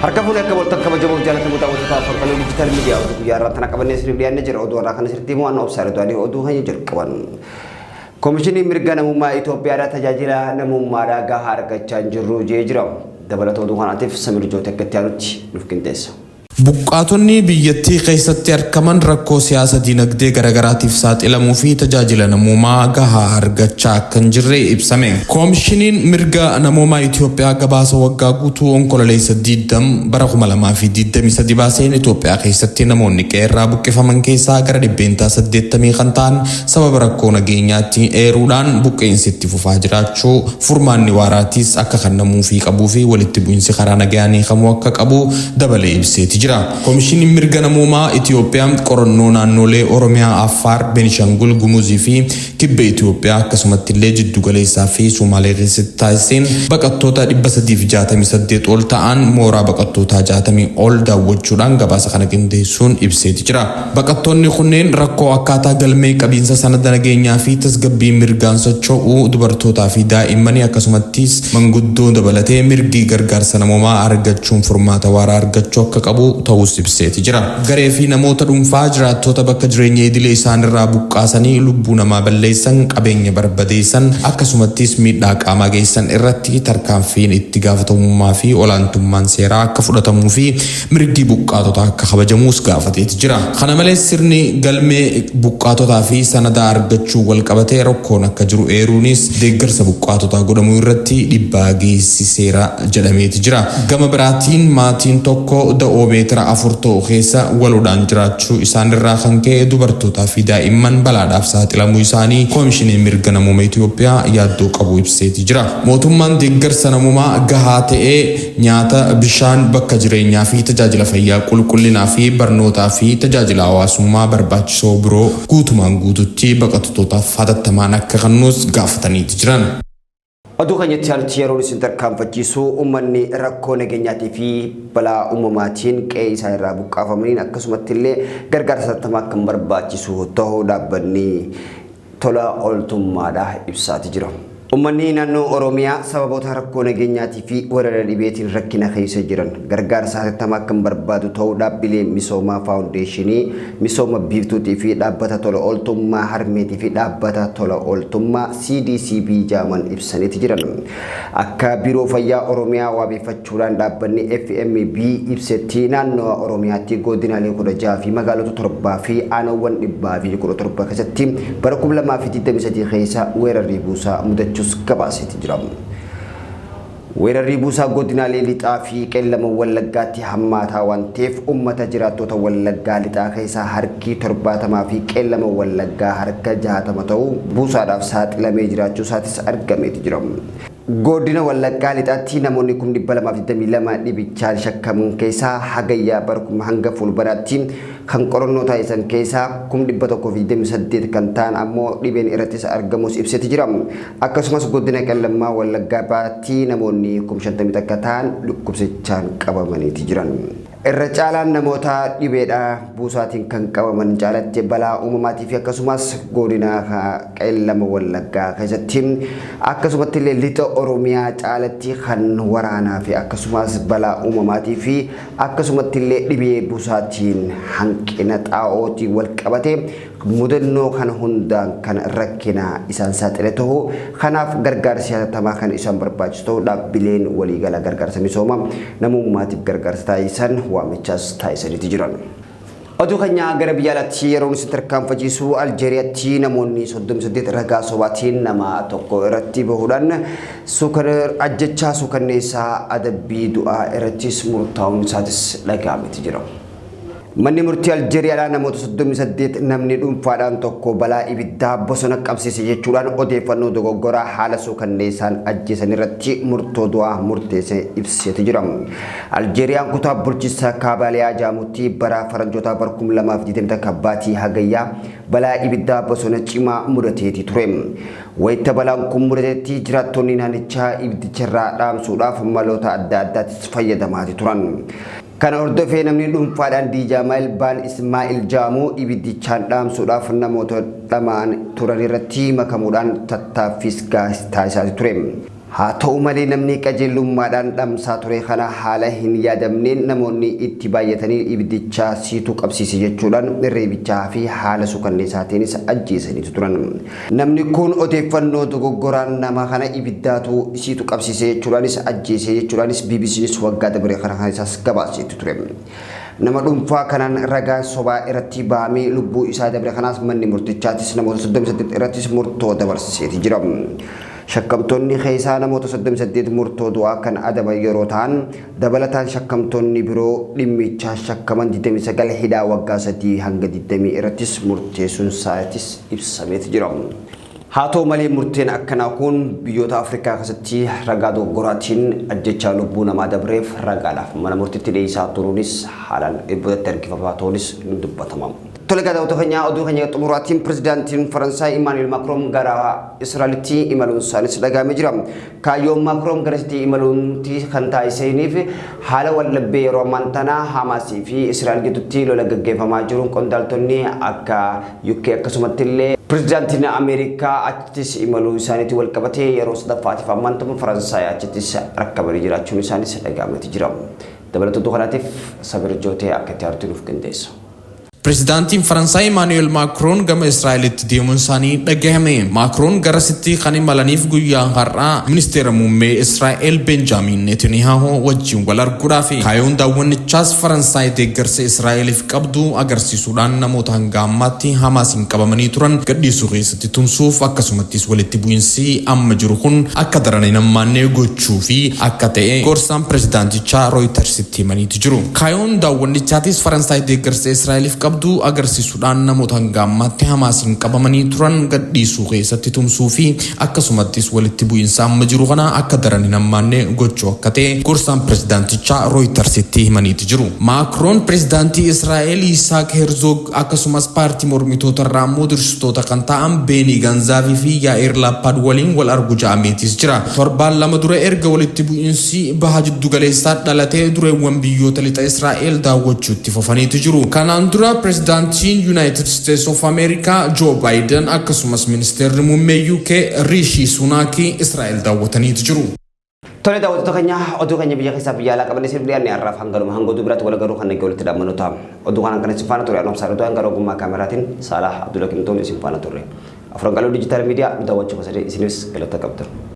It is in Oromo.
Harka fuudhee akka waltan kabajamuuf jaalatamu ta'uu taasifamuu kan digital miidiyaa oduu guyyaa irratti kana qabannee isiniif dhiyaannee jira. Oduu irraa kan isinitti himu waan obsaalee to'anii oduu hanya jalqaban. Komishinii mirga namummaa Itoophiyaadhaa tajaajila namummaadhaa gahaa argachaa hin jirru jedhee jira. Dabalata oduu kanaatiif Samir Jootee akka itti aanutti nuuf qindeessa. Buqqaatonni biyyattii keessatti argaman rakkoo siyaasa dinagdee garagaraatiif saaxilamuu fi tajaajila namummaa gahaa argachaa akka hin jirre ibsame. Koomishiniin mirga namummaa Itoophiyaa gabaasa waggaa guutuu onkololeessa 20 bara 2023 baaseen Itoophiyaa keessatti namoonni qeerraa buqqifaman keessaa gara 80 kan ta'an sababa rakkoo nageenyaatti eeruudhaan buqqeensi itti fufaa jiraachuu furmaanni waaraatiis akka kennamuu fi qabuu fi walitti bu'iinsi karaa nagaanii kamuu akka qabu dabalee ibseeti. Komishiniin mirga namummaa Itoophiyaa qorannoo naannolee Oromiyaa, Affaar, Beenishaangul Gumuzii fi Kibba Itoophiyaa akkasumatti illee jiddu galeessaa fi Sumaalee keessatti taasiseen baqattoota 368 ol ta'an mooraa baqattootaa 60 ol daawwachuudhaan gabaasa kana qindeessuun ibseeti jira. Baqattoonni kunneen rakkoo akkaataa galmee qabiinsa sanada nageenyaa fi tasgabbii mirgaan socho'uu dubartootaa fi daa'immanii akkasumattis manguddoo dabalatee mirgi gargaarsa namummaa argachuun furmaata waaraa argachuu akka qabu ta'uu ibseeti jira. Garee fi namoota dhuunfaa jiraattota bakka jireenya idilee isaanirraa buqqaasanii lubbuu namaa balleessan, qabeenya barbadeessan akkasumattis miidhaa qaamaa geessan irratti tarkaanfiin itti gaafatamummaa fi olaantummaan seeraa akka fudhatamuu fi mirgi buqqaatotaa akka kabajamuus gaafateeti jira. Kana malees sirni galmee buqqaatotaa fi sanada argachuu wal qabatee rakkoon akka jiru eeruunis deeggarsa buqqaatotaa godhamuu irratti dhiibbaa geessiseera jedhameeti jira. Gama biraatiin maatiin tokko da'oo meetira 4 ta'u keessa waluudhaan jiraachuu isaanirraa kan ka'e dubartootaa fi daa'imman balaadhaaf saaxilamuu isaanii koomishiniin mirga namummaa Itoophiyaa yaaddoo qabu ibseeti jira. Mootummaan deeggarsa namummaa gahaa ta'ee nyaata, bishaan, bakka jireenyaa fi tajaajila fayyaa qulqullinaa fi barnootaa fi tajaajila hawaasummaa barbaachisoo biroo guutumaan guututti baqattootaaf hatattamaan akka kennuus gaafataniiti jiran. Oduu keenyatti aanutti yeroo isin tarkaanfachiisu uummanni rakkoo nageenyaatii fi balaa uumamaatiin qe'ee isaa irraa buqqaafamaniin akkasumatti illee gargaarsa hatattamaa kan barbaachisu ta'uu dhaabbanni tola ooltummaadhaan ibsaati jira. Uummanni naannoo Oromiyaa sababoota rakkoo nageenyaatii fi weerara dhibeetiin rakkina keessa jiran gargaarsa hatattamaa kan barbaadu ta'uu dhaabbilee misoomaa faawundeeshinii misooma biiftuutii fi dhaabbata tola ooltummaa harmeetii fi dhaabbata tola ooltummaa CDCB jaaman ibsaniiti jiran. Akka biiroo fayyaa Oromiyaa waabeeffachuudhaan dhaabbanni FMB ibsetti naannoo Oromiyaatti godinaalee 16 fi magaalota 7 fi aanawwan 117 keessatti bara 2023 keessa weerarri buusaa mudachuu gabaaseti jira. Weerarri buusaa godinaalee lixaa fi qellama Wallaggaatti hammaataa waan ta'eef uummata jiraattota Wallaggaa lixaa keessaa harki 70 fi qellama Wallaggaa harka 60 ta'uu buusaadhaaf saaxilamee jiraachuu isaatis argameeti jira. Godina Wallaggaa lixaatti namoonni 222 dhibichaan shakkaman keessaa hagayyaa barkuma hanga fulbaraatti kan qorannoo taasisan keessaa 128 kan ta'an ammoo dhibeen irrattis argamus ibseeti jira. Akkasumas godina Qellamaa Wallaggaa baatti namoonni 51 akka ta'an dhukkubsichaan qabamaniiti jiran. Irra caalaan namoota dhibeedha buusaatiin kan qabaman caalatti balaa uumamaatii fi akkasumas godina Qellama Wallaggaa keessatti akkasumatti illee lixa Oromiyaa caalatti kan waraanaa fi akkasumas balaa uumamaatii fi akkasumatti illee dhibee buusaatiin hanqina xaa'ootii wal qabate mudannoo kana hundaan kan rakkina isaan saaxile ta'uu kanaaf gargaarsi hatattamaa kan isaan barbaachisu ta'uu dhaabbileen waliigala gargaarsa misoomaa namummaatiif gargaarsa taasisan waamichaas taasisaniiti jiran. Oduu keenya gara biyya alaatti yeroo isin tarkaanfachiisu Aljeeriyaatti namoonni 38 ragaa sobaatiin nama tokko irratti bahuudhaan ajjechaa suukanneessaa adabbii du'aa irrattis murtaa'uun isaatis dhaga'ameeti jira. Manni murtii Aljeeriyaadhaa namoota 38 namni dhuunfaadhaan tokko balaa ibiddaa bosona qabsiise jechuudhaan odeeffannoo dogoggoraa haala suukanneessaan ajjeesan irratti murtoo du'aa murteessee ibseeti jira. Aljeeriyaan kutaa bulchiinsa Kaabaliyaa jaamutti bara faranjoota bara 2020 kabbaatii hagayyaa balaa ibiddaa bosona cimaa mudateeti ture. Wayita balaan kun mudateetti jiraattonni naannichaa ibidicharraa dhaamsuudhaaf maloota adda addaattis fayyadamaati turan. Kana hordofee namni dhuunfaadhaan Diijaamal Baan Ismaa'il Jaamuu ibidichaan dhaamsuudhaaf namoota dhamaan turan irratti makamuudhaan tattaaffii taasisaa ture. haa ta'u malee namni qajeelummaadhaan dhamsaa ture kana haala hin yaadamneen namoonni itti baay'atanii ibiddicha siitu qabsiise jechuudhaan reebichaa fi haala suukanneessaatiinis ajjeesanii turan. Namni kun odeeffannoo dogoggoraan nama kana ibiddaatu siitu qabsiise jechuudhaanis ajjeese jechuudhaanis BBCnis waggaa dabaree kana isaas gabaasee ture. Nama dhuunfaa kanaan ragaa sobaa irratti bahamee lubbuu isaa dabre kanaas manni murtichaatis namoota 38 irrattis murtoo dabarseeti jira. Shakkamtoonni keessaa namoota 38 murtoo du'aa kan adaban yeroo ta'an dabalataan shakkamtoonni biroo dhimmichaa shakkaman 29 hidhaa waggaa 3 hanga 20 irrattis murteessuun isaatis ibsameeti jira. Haa ta'u malee murteen akkanaa kun biyyoota Afrikaa keessatti ragaa dogoggoraatiin ajjechaa lubbuu namaa dabreef ragaadhaaf mana murtiitti dhiyeessaa turuunis haalaan eebbootti harkifamaa ta'uunis ni dubbatama. Tole gaazexaa keenya oduu keenya xumuraatiin pirezidaantiin Faransaay Emmanuel Macron gara Israa'elitti imaluun isaanis dhagahamee jira. Kaayyoon Macron garasitti imaluutti kan taasisaniif haala waldhabbii yeroo ammaa tana Hamaasii fi Israa'el gidduutti lola gaggeeffamaa jiruun qondaaltonni akka UK akkasumatti illee pirezidaantiin Ameerikaa achittis imaluu isaaniitti wal qabatee yeroo sadaffaatiif ammaan tana Faransaay achittis rakkabanii jiraachuun isaanis dhagahamee jira. Dabalatuu kanaatiif sabir jootee akka itti artuuf qindeessa. Pirezidaantiin Faransaay Emmanuel Macron gama Israa'elitti deemuun isaanii dhagahame. Macron garasitti kan imalaniif guyyaa har'aa ministeera muummee Israa'el Benjamin Netanyahu wajjin wal arguudhaaf kaayyoon daawwannichaas Faransaay deeggarsa Israa'eliif qabdu agarsiisuudhaan namoota hanga ammaatti Hamaasiin qabamanii turan gadhiisuu keessatti tumsuuf akkasumattis walitti bu'iinsi amma jiru kun akka daran hin hammaanne gochuu fi akka ta'e gorsaan pirezidaantichaa Rooyitersitti himaniiti jiru. Kaayyoon daawwannichaatis Faransaay deeggarsa Israa'eliif qabdu agarsiisuudhaan namoota hanga ammaatti Hamaasiin qabamanii turan gadhiisuu keessatti tumsuu fi akkasumattis walitti bu'iinsa amma jiru kana akka daran hin hammaanne gochuu akka ta'e gorsaan pirezidaantichaa Rooyitersitti himaniiti jiru. Macron pirezidaantii Israa'el Yisaak Herzog akkasumas paartii mormitoota irraa moodiristoota kan ta'an Beeni Gaanzaavii fi Yaa'ir Laappaad waliin wal argu ja'ameetis jira. Torbaan lama dura erga walitti bu'iinsi baha jiddu galeessaa dhalatee dureewwan biyyoota lixa Israa'el daawwachuutti fufaniiti jiru. Kanaan dura pirezidaantiin United States of America Joe Biden akkasumas ministeerri muummee UK Rishi Sunak Israa'el daawwataniiti jiru. Tole daawwattoota keenya oduu keenya biyya keessaa biyya alaa qaban isin dhiyaanne har'aaf hangaluma hanga oduu biraatti wal garuu kan nagee walitti dhaamanu ta'a. Oduu kanaan kan isin faana ture Anwar Saaduu hanga ogummaa kaameraatiin Salah Abdul Hakim Toon isin faana ture. Afran qaloo diijitaal miidiyaa daawwachuu keessatti isinis galata qabdan.